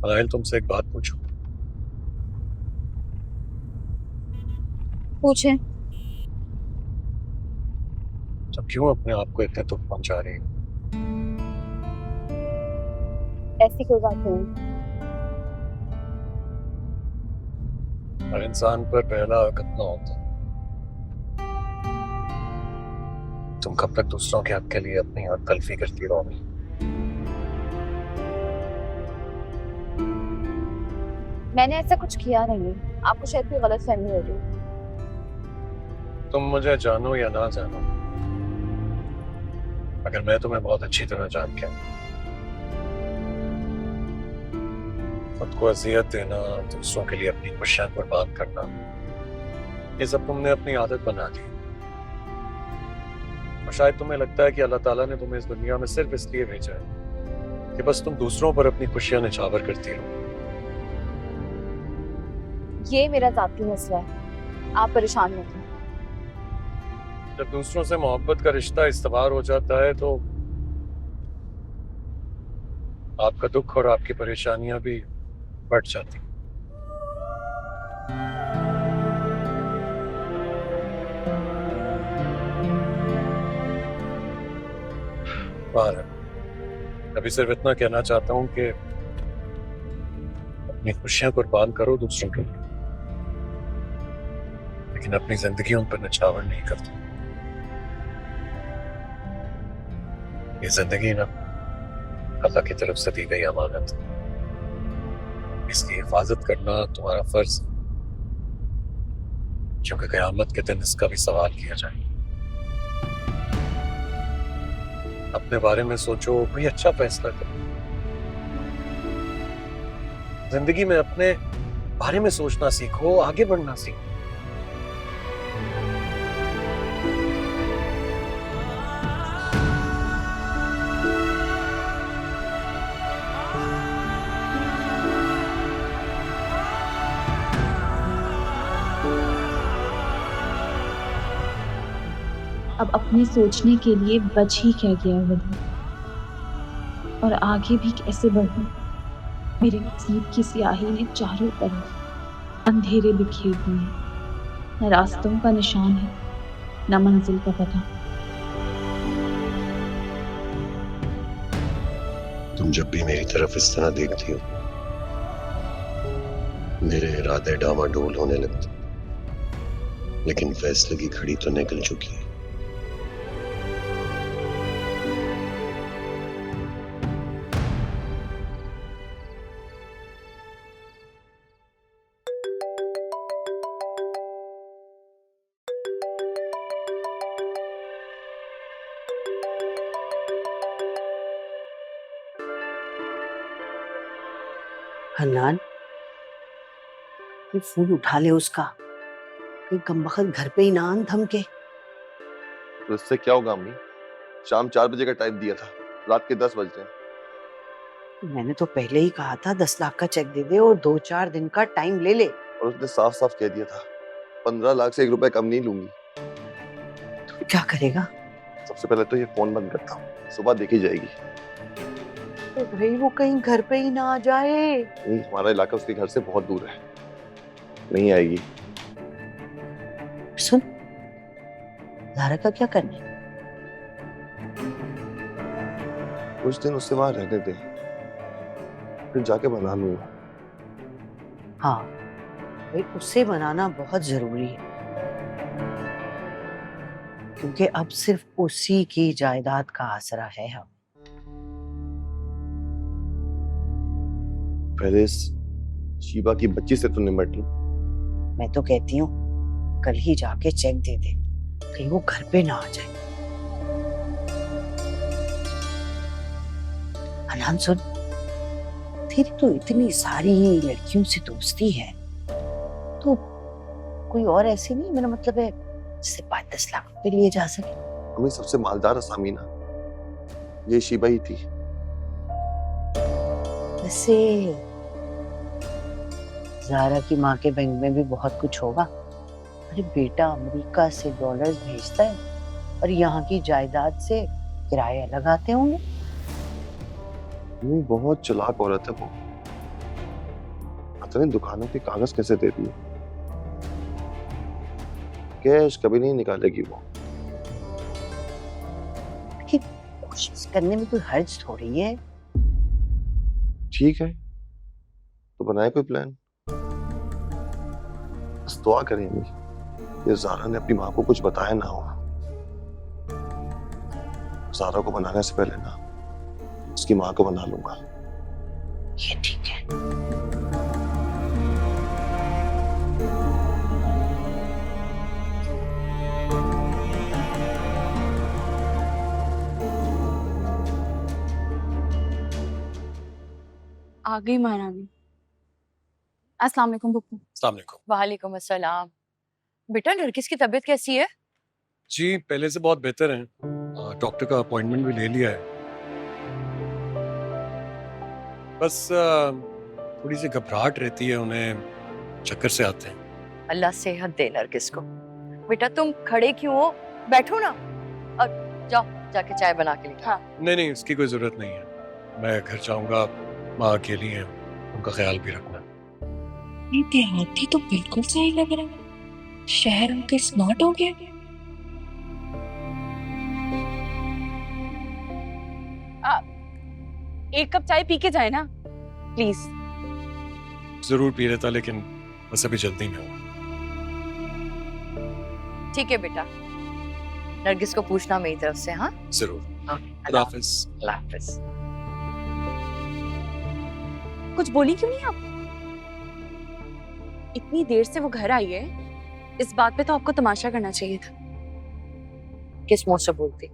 अनाइल, तुमसे एक बात पूछूं? पूछे। तुम क्यों अपने आप को इतने दुख पहुंचा रही हो? ऐसी कोई बात नहीं। हर इंसान पर पहला हक अपना होता है। तुम कब तक दूसरों के हक के लिए अपनी हक तलफी करती रहोगी? मैंने ऐसा कुछ किया नहीं। आपको शायद कोई गलत फहमी हो रही है। तुम मुझे जानो या ना जानो, अगर मैं तुम्हें बहुत अच्छी तरह जान के खुद को अजियत देना, दूसरों के लिए अपनी खुशियां कुर्बान करना, ये सब तुमने अपनी आदत बना दी। और शायद तुम्हें लगता है कि अल्लाह ताला ने तुम्हें इस दुनिया में सिर्फ इसलिए भेजा है कि बस तुम दूसरों पर अपनी खुशियां निछावर करती रहो। ये मेरा जाती मसला है, आप परेशान मत हो। जब दूसरों से मोहब्बत का रिश्ता इस्तवार हो जाता है तो आपका दुख और आपकी परेशानियां भी बढ़ जाती हैं। बाहर अभी सिर्फ इतना कहना चाहता हूँ कि अपनी खुशियां कुर्बान करो दूसरों के लिए, लेकिन अपनी जिंदगी उन पर निछावर नहीं करते। ये जिंदगी ना अल्लाह की तरफ से दी गई अमानत है। इसकी हिफाजत करना तुम्हारा फर्ज है, क्योंकि क़यामत के दिन इसका भी सवाल किया जाएगा। अपने बारे में सोचो, कोई अच्छा फैसला करो। जिंदगी में अपने बारे में सोचना सीखो, आगे बढ़ना सीखो। अब अपने सोचने के लिए बच ही क्या गया वली, और आगे भी कैसे बढ़ूं। मेरे नसीब की स्याही ने चारों तरफ अंधेरे बिखेर दिए हैं। न रास्तों का निशान है, न मंजिल का पता। तुम जब भी मेरी तरफ इस तरह देखती हो, मेरे इरादे डामाडोल होने लगते, लेकिन फैसले की घड़ी तो निकल चुकी है। हन्नान, ये फोन उठा ले उसका। कहीं कमबख्त घर पे ही ना आन धमके। तो इससे क्या होगा अम्मी? शाम 4 बजे का टाइम दिया था, रात के 10 बज रहे हैं। मैंने तो पहले ही कहा था 10 लाख का चेक दे दे और 2-4 दिन का टाइम ले ले। और उसने साफ साफ कह दिया था 15 लाख से 1 रुपए कम नहीं लूंगी। तो क्या करेगा? सबसे पहले तो ये फोन बंद करता हूँ, सुबह देखी जाएगी। तो भाई वो कहीं घर पे ही ना आ जाए। नहीं, हमारा इलाका उसके घर से बहुत दूर है, नहीं आएगी। सुन, ज़ारा का क्या करना है? कुछ दिन उससे वहां रहने दे, फिर जाके बना लूंगा। हाँ भाई, उससे बनाना बहुत जरूरी है, क्योंकि अब सिर्फ उसी की जायदाद का आसरा है हम। पहले इस शीबा की बच्ची से तो निपट लूं। मैं तो कहती हूँ कल ही जाके चेक दे दे, कहीं वो घर पे ना आ जाए। अनान सुन, तेरी तो इतनी सारी लड़कियों से दोस्ती है, तो कोई और ऐसी नहीं, मेरा मतलब है जिससे 5-10 लाख रुपए लिए जा सके। हमें सबसे मालदार असामी ना ये शीबा ही थी। वैसे ज़ारा की माँ के बैंक में भी बहुत कुछ होगा। अरे बेटा अमेरिका से डॉलर्स भेजता है और यहाँ की जायदाद से किराए अलग आते होंगे। बहुत चालाक औरत है वो। पता नहीं दुकानों के कागज कैसे दे दिए। कैश कभी नहीं निकालेगी वो। कोशिश करने में कोई हर्ज थोड़ी है। ठीक है, तो बनाए कोई प्लान। बस दुआ करें ये ज़ारा ने अपनी माँ को कुछ बताया ना हो। ज़ारा को बनाने से पहले ना उसकी माँ को बना लूंगा। ये ठीक है। आ गई महारानी। अस्सलाम वालेकुम बुप्पू। अस्सलाम वालेकुम। वालेकुम अस्सलाम। बेटा नरगिस की तबीयत कैसी है? जी पहले से बहुत बेहतर है, डॉक्टर का अपॉइंटमेंट भी ले लिया है। बस थोड़ी सी घबराहट रहती है, उन्हें चक्कर से आते हैं। अल्लाह सेहत दे नरगिस को। बेटा तुम खड़े क्यों हो, बैठो ना और जाओ जाके चाय बना के लेके। हाँ। नहीं नहीं, उसकी कोई जरूरत नहीं है। मैं घर जाऊंगा, माँ अकेली है, उनका ख्याल भी रखना। ये देहाती तो बिल्कुल सही लग रहा है। शहर अंकल स्मार्ट हो गया। एक कप चाय पी के जाए ना प्लीज। जरूर पी लेता, लेकिन बस अभी जल्दी में हूँ। ठीक है बेटा, नरगिस को पूछना मेरी तरफ से। हाँ जरूर। अल्लाह हाफिज। हाफिज। कुछ बोली क्यों नहीं आप? इतनी देर से वो घर आई है, इस बात पे तो आपको तमाशा करना चाहिए था। किस मुंह से बोलती?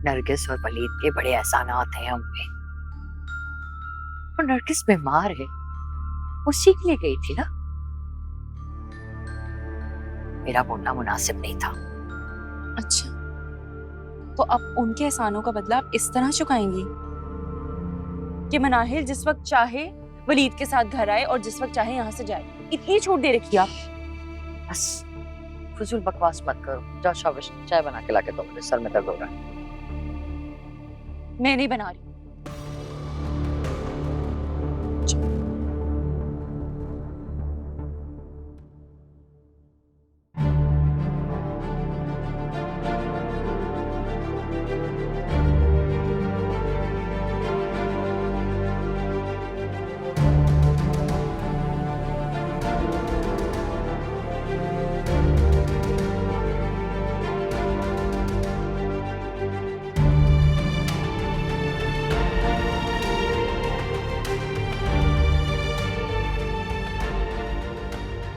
नरगिस और वलीद के बड़े एहसानात हैं हम पे। और नरगिस बीमार है, उसी के लिए गई थी ना। मेरा बोलना मुनासिब नहीं था। अच्छा, तो अब उनके एहसानों का बदला आप इस तरह चुकाएंगी कि मनाहिल जिस वक्त चाहे वलीद के साथ घर आए और जिस वक्त चाहे यहाँ से जाए? इतनी छूट दे रखी आप। बस फजूल बकवास मत करो। जाओ शाबाश, चाय बना के लाके दो, मेरे सर में दर्द हो रहा है। मैं नहीं बना रही।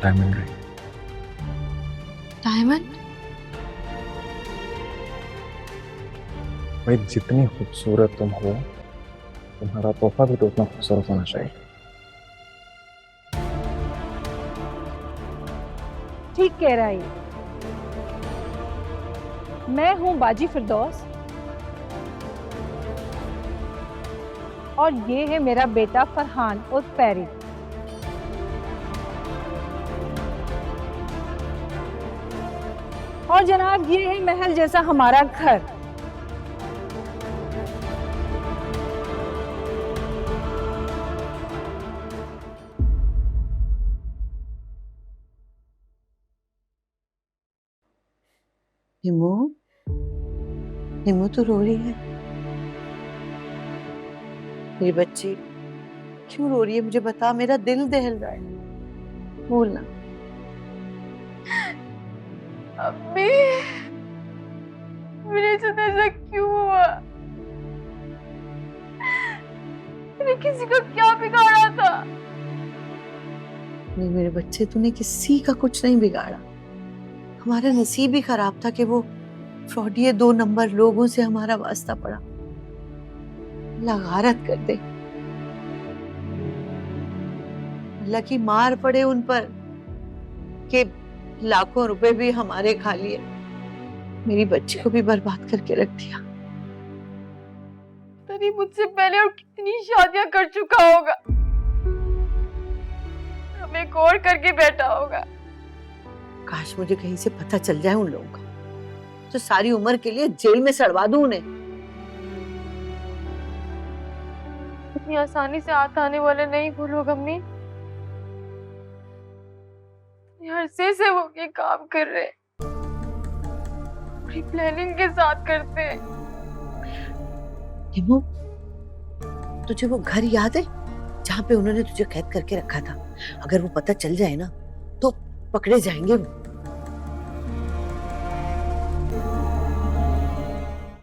Diamond ring. डायमंड? भाई जितनी खूबसूरत तुम हो, तुम्हारा तोहफा भी तो उतना खूबसूरत होना चाहिए। ठीक कह रहा है। मैं हूं बाजी फिरदौस और ये है मेरा बेटा फरहान उर्फ पैरी। और जनाब ये है महल जैसा हमारा घर। हिमू, हिमू तो रो रही है। मेरी बच्ची क्यों रो रही है? मुझे बता, मेरा दिल दहल रहा है। बोलना। अम्मी, मेरे साथ ऐसा क्यों हुआ? मैंने किसी को क्या बिगाड़ा था? नहीं मेरे बच्चे, तूने किसी का कुछ नहीं बिगाड़ा। हमारा नसीब ही खराब था कि वो फ्रॉडी 2 नंबर लोगों से हमारा वास्ता पड़ा। अल्लाह गारत कर दे, अल्लाह की मार पड़े उन पर कि लाखों रुपए भी हमारे खा लिए, मेरी बच्ची को भी बर्बाद करके रख दिया। तभी मुझसे पहले और कितनी शादियां कर चुका होगा, हमें गौर करके बैठा होगा। काश मुझे कहीं से पता चल जाए उन लोगों का, तो सारी उम्र के लिए जेल में सड़वा दूं उन्हें। इतनी आसानी से हाथ आने वाले नहीं वो लोग अम्मी। अरसे से वो ये काम कर रहे हैं, पूरी प्लानिंग के साथ करते हैं। हिमो, तुझे वो घर याद है जहाँ पे उन्होंने तुझे कैद करके रखा था? अगर वो पता चल जाए ना तो पकड़े जाएंगे वो।